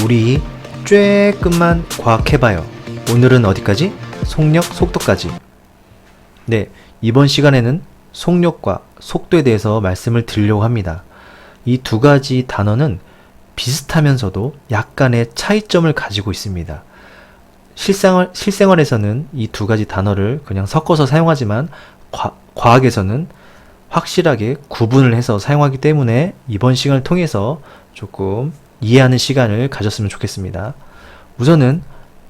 우리 쬐끔만 과학해봐요. 오늘은 어디까지? 속력, 속도까지. 네, 이번 시간에는 속력과 속도에 대해서 말씀을 드리려고 합니다. 이 두 가지 단어는 비슷하면서도 약간의 차이점을 가지고 있습니다. 실생활에서는 이 두 가지 단어를 그냥 섞어서 사용하지만 과학에서는 확실하게 구분을 해서 사용하기 때문에 이번 시간을 통해서 조금 이해하는 시간을 가졌으면 좋겠습니다. 우선은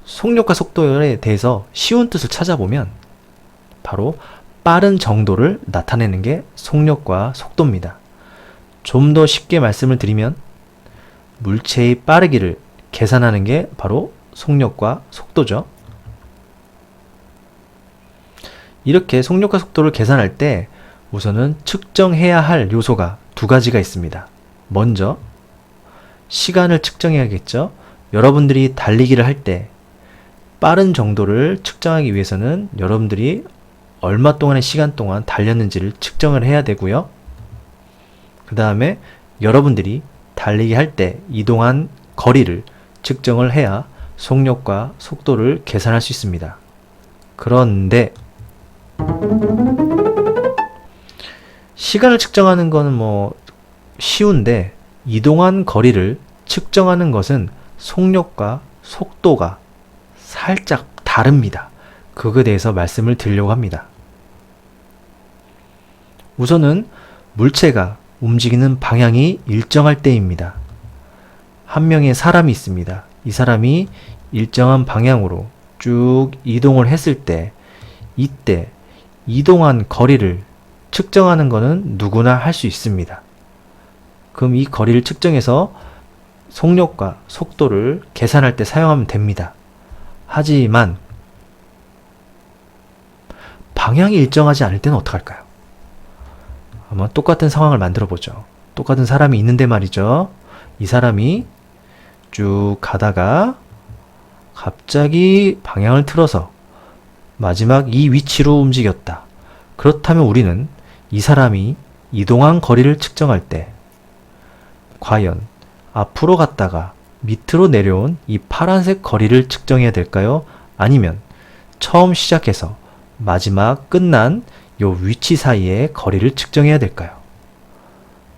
속력과 속도에 대해서 쉬운 뜻을 찾아보면 바로 빠른 정도를 나타내는 게 속력과 속도입니다. 좀 더 쉽게 말씀을 드리면 물체의 빠르기를 계산하는 게 바로 속력과 속도죠. 이렇게 속력과 속도를 계산할 때 우선은 측정해야 할 요소가 두 가지가 있습니다. 먼저 시간을 측정해야겠죠. 여러분들이 달리기를 할 때 빠른 정도를 측정하기 위해서는 여러분들이 얼마 동안의 시간 동안 달렸는지를 측정을 해야 되고요. 그 다음에 여러분들이 달리기 할 때 이동한 거리를 측정을 해야 속력과 속도를 계산할 수 있습니다. 그런데 시간을 측정하는 거는 쉬운데 이동한 거리를 측정하는 것은 속력과 속도가 살짝 다릅니다. 그거에 대해서 말씀을 드리려고 합니다. 우선은 물체가 움직이는 방향이 일정할 때입니다. 한 명의 사람이 있습니다. 이 사람이 일정한 방향으로 쭉 이동을 했을 때 이때 이동한 거리를 측정하는 것은 누구나 할 수 있습니다. 그럼 이 거리를 측정해서 속력과 속도를 계산할 때 사용하면 됩니다. 하지만 방향이 일정하지 않을 때는 어떡할까요? 한번 똑같은 상황을 만들어 보죠. 똑같은 사람이 있는데 말이죠. 이 사람이 쭉 가다가 갑자기 방향을 틀어서 마지막 이 위치로 움직였다. 그렇다면 우리는 이 사람이 이동한 거리를 측정할 때 과연 앞으로 갔다가 밑으로 내려온 이 파란색 거리를 측정해야 될까요? 아니면 처음 시작해서 마지막 끝난 요 위치 사이의 거리를 측정해야 될까요?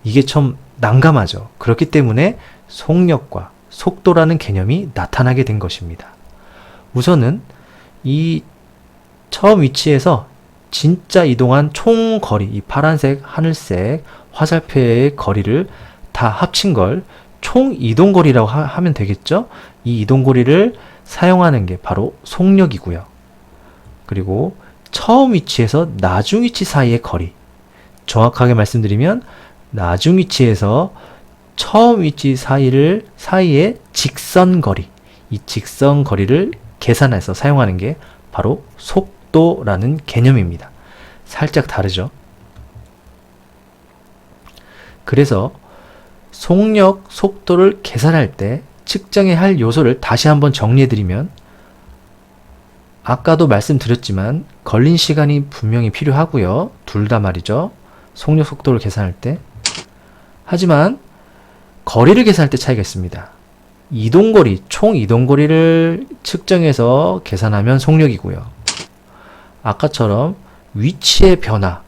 이게 좀 난감하죠. 그렇기 때문에 속력과 속도라는 개념이 나타나게 된 것입니다. 우선은 이 처음 위치에서 진짜 이동한 총 거리, 이 파란색, 하늘색 화살표의 거리를 다 합친 걸 총 이동거리라고 하면 되겠죠? 이 이동거리를 사용하는 게 바로 속력이고요. 그리고 처음 위치에서 나중 위치 사이의 거리, 정확하게 말씀드리면 나중 위치에서 처음 위치 사이의 직선거리, 이 직선거리를 계산해서 사용하는 게 바로 속도라는 개념입니다. 살짝 다르죠? 그래서 속력, 속도를 계산할 때 측정해야 할 요소를 다시 한번 정리해드리면 아까도 말씀드렸지만 걸린 시간이 분명히 필요하고요. 둘 다 말이죠. 속력, 속도를 계산할 때. 하지만 거리를 계산할 때 차이가 있습니다. 이동거리, 총 이동거리를 측정해서 계산하면 속력이고요. 아까처럼 위치의 변화,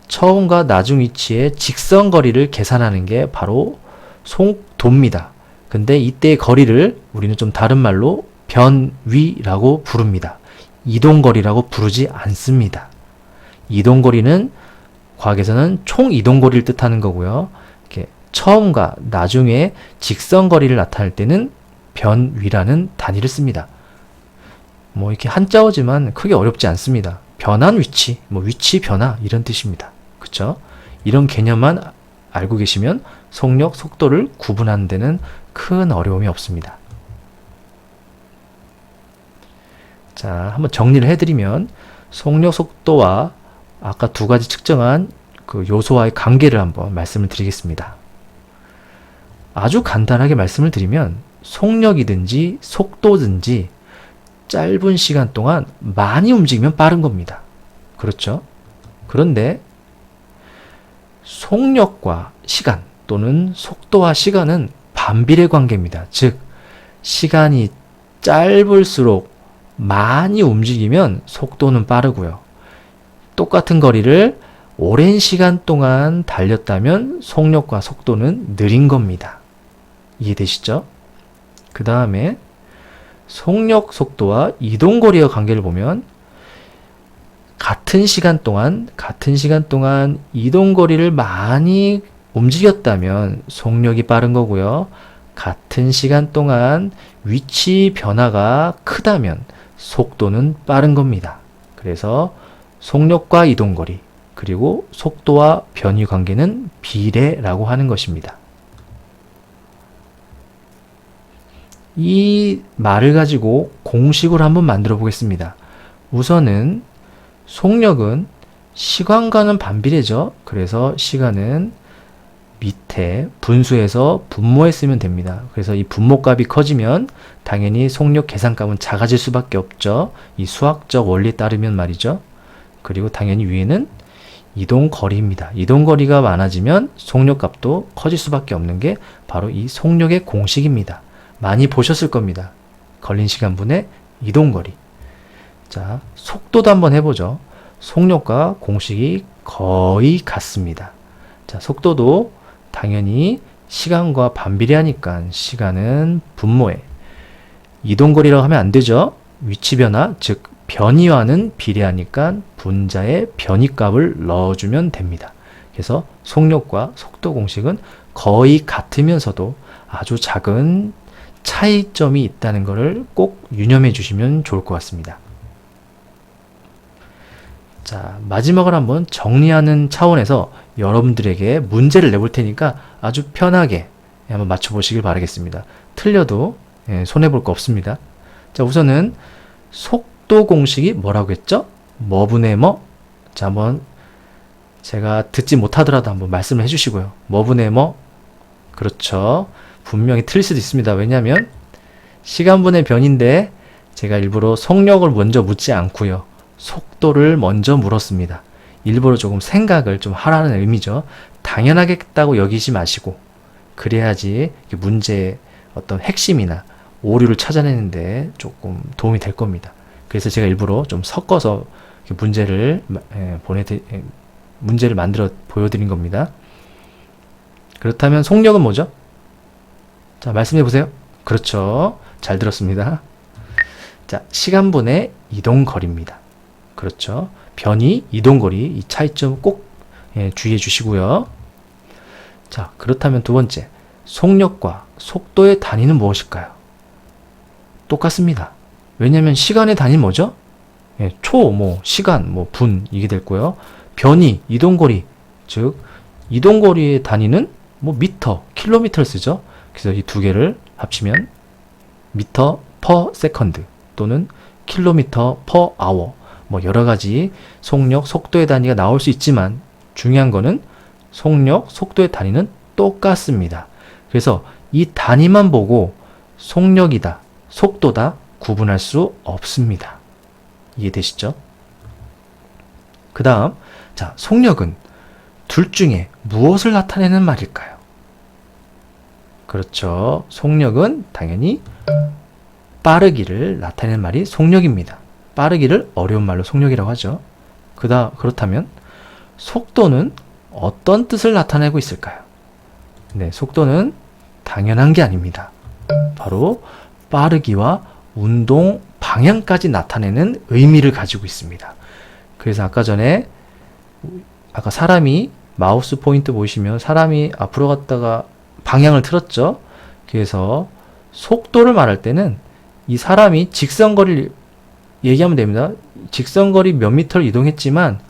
처음과 나중 위치의 직선거리를 계산하는 게 바로 속도입니다. 근데 이때의 거리를 우리는 좀 다른 말로 변위라고 부릅니다. 이동거리라고 부르지 않습니다. 이동거리는 과학에서는 총 이동거리를 뜻하는 거고요. 이렇게 처음과 나중에 직선거리를 나타낼 때는 변위라는 단위를 씁니다. 이렇게 한자어지만 크게 어렵지 않습니다. 변한 위치, 위치 변화 이런 뜻입니다. 그쵸? 이런 개념만 알고 계시면 속력, 속도를 구분하는 데는 큰 어려움이 없습니다. 자, 한번 정리를 해드리면 속력, 속도와 아까 두 가지 측정한 그 요소와의 관계를 한번 말씀을 드리겠습니다. 아주 간단하게 말씀을 드리면 속력이든지 속도든지 짧은 시간 동안 많이 움직이면 빠른 겁니다. 그렇죠? 그런데 속력과 시간 또는 속도와 시간은 반비례 관계입니다. 즉 시간이 짧을수록 많이 움직이면 속도는 빠르고요. 똑같은 거리를 오랜 시간 동안 달렸다면 속력과 속도는 느린 겁니다. 이해되시죠? 그 다음에 속력, 속도와 이동거리의 관계를 보면 같은 시간 동안 이동거리를 많이 움직였다면 속력이 빠른 거고요. 같은 시간 동안 위치 변화가 크다면 속도는 빠른 겁니다. 그래서 속력과 이동거리 그리고 속도와 변위 관계는 비례라고 하는 것입니다. 이 말을 가지고 공식으로 한번 만들어 보겠습니다. 우선은 속력은 시간과는 반비례죠. 그래서 시간은 밑에 분수에서 분모에 쓰면 됩니다. 그래서 이 분모값이 커지면 당연히 속력 계산값은 작아질 수밖에 없죠. 이 수학적 원리에 따르면 말이죠. 그리고 당연히 위에는 이동거리입니다. 이동거리가 많아지면 속력값도 커질 수밖에 없는 게 바로 이 속력의 공식입니다. 많이 보셨을 겁니다. 걸린 시간분의 이동거리. 자, 속도도 한번 해보죠. 속력과 공식이 거의 같습니다. 자, 속도도 당연히 시간과 반비례하니까 시간은 분모에 이동거리라고 하면 안 되죠. 위치 변화, 즉 변이와는 비례하니까 분자의 변이값을 넣어주면 됩니다. 그래서 속력과 속도 공식은 거의 같으면서도 아주 작은 차이점이 있다는 것을 꼭 유념해 주시면 좋을 것 같습니다. 자, 마지막으로 한번 정리하는 차원에서 여러분들에게 문제를 내볼 테니까 아주 편하게 한번 맞춰보시길 바라겠습니다. 틀려도 손해볼 거 없습니다. 자, 우선은 속도 공식이 뭐라고 했죠? 뭐분의 뭐? 자, 한번 제가 듣지 못하더라도 한번 말씀을 해주시고요. 뭐분의 뭐? 그렇죠. 분명히 틀릴 수도 있습니다. 왜냐하면 시간분의 변인데 제가 일부러 속력을 먼저 묻지 않고요. 속도를 먼저 물었습니다. 일부러 조금 생각을 좀 하라는 의미죠. 당연하겠다고 여기지 마시고 그래야지 문제의 어떤 핵심이나 오류를 찾아내는데 조금 도움이 될 겁니다. 그래서 제가 일부러 좀 섞어서 문제를 문제를 만들어 보여드린 겁니다. 그렇다면 속력은 뭐죠? 자, 말씀해 보세요. 그렇죠. 잘 들었습니다. 자, 시간분의 이동거리입니다. 그렇죠. 변이, 이동거리 이 차이점 꼭 주의해 주시고요. 자, 그렇다면 두 번째, 속력과 속도의 단위는 무엇일까요? 똑같습니다. 왜냐하면 시간의 단위는 뭐죠? 시간, 분 이게 됐고요. 변이, 이동거리, 즉 이동거리의 단위는 미터, 킬로미터를 쓰죠. 그래서 이 두 개를 합치면 미터 퍼 세컨드 또는 킬로미터 퍼 아워 여러 가지 속력, 속도의 단위가 나올 수 있지만 중요한 거는 속력, 속도의 단위는 똑같습니다. 그래서 이 단위만 보고 속력이다, 속도다 구분할 수 없습니다. 이해되시죠? 그 다음, 자, 속력은 둘 중에 무엇을 나타내는 말일까요? 그렇죠. 속력은 당연히 빠르기를 나타내는 말이 속력입니다. 빠르기를 어려운 말로 속력이라고 하죠. 그렇다면 속도는 어떤 뜻을 나타내고 있을까요? 네, 속도는 당연한 게 아닙니다. 바로 빠르기와 운동 방향까지 나타내는 의미를 가지고 있습니다. 그래서 아까 사람이 마우스 포인트 보이시면 사람이 앞으로 갔다가 방향을 틀었죠. 그래서 속도를 말할 때는 이 사람이 직선거리를 얘기하면 됩니다. 직선거리 몇 미터를 이동했지만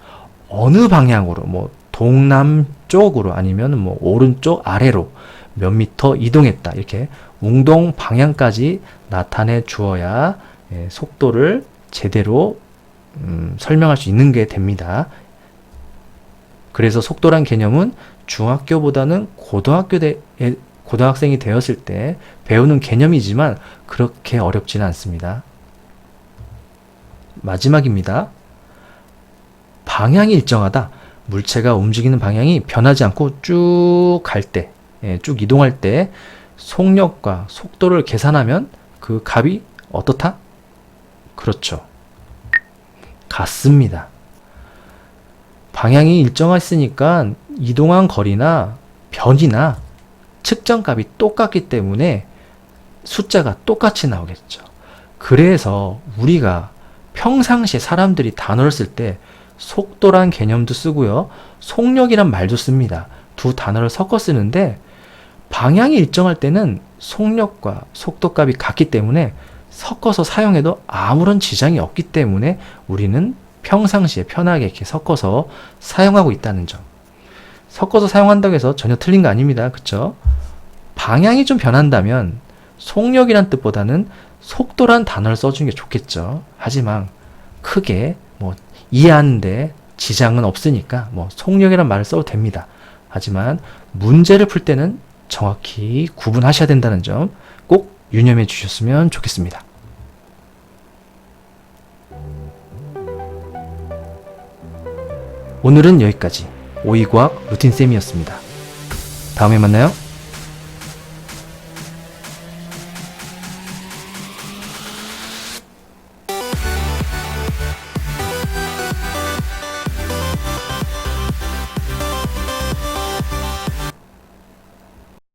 어느 방향으로 동남쪽으로 아니면 오른쪽 아래로 몇 미터 이동했다. 이렇게 운동 방향까지 나타내 주어야 속도를 제대로 설명할 수 있는 게 됩니다. 그래서 속도란 개념은 중학교보다는 고등학생이 되었을 때 배우는 개념이지만 그렇게 어렵지는 않습니다. 마지막입니다. 방향이 일정하다. 물체가 움직이는 방향이 변하지 않고 쭉 이동할 때 속력과 속도를 계산하면 그 값이 어떻다? 그렇죠. 같습니다. 방향이 일정했으니까 이동한 거리나 변이나 측정값이 똑같기 때문에 숫자가 똑같이 나오겠죠. 그래서 우리가 평상시에 사람들이 단어를 쓸 때 속도란 개념도 쓰고요. 속력이란 말도 씁니다. 두 단어를 섞어 쓰는데 방향이 일정할 때는 속력과 속도값이 같기 때문에 섞어서 사용해도 아무런 지장이 없기 때문에 우리는 평상시에 편하게 이렇게 섞어서 사용하고 있다는 점. 섞어서 사용한다고 해서 전혀 틀린 거 아닙니다. 그쵸? 방향이 좀 변한다면 속력이란 뜻보다는 속도란 단어를 써주는 게 좋겠죠. 하지만 크게 뭐 이해하는데 지장은 없으니까 뭐 속력이란 말을 써도 됩니다. 하지만 문제를 풀 때는 정확히 구분하셔야 된다는 점 꼭 유념해 주셨으면 좋겠습니다. 오늘은 여기까지 오이과학 루틴쌤이었습니다. 다음에 만나요.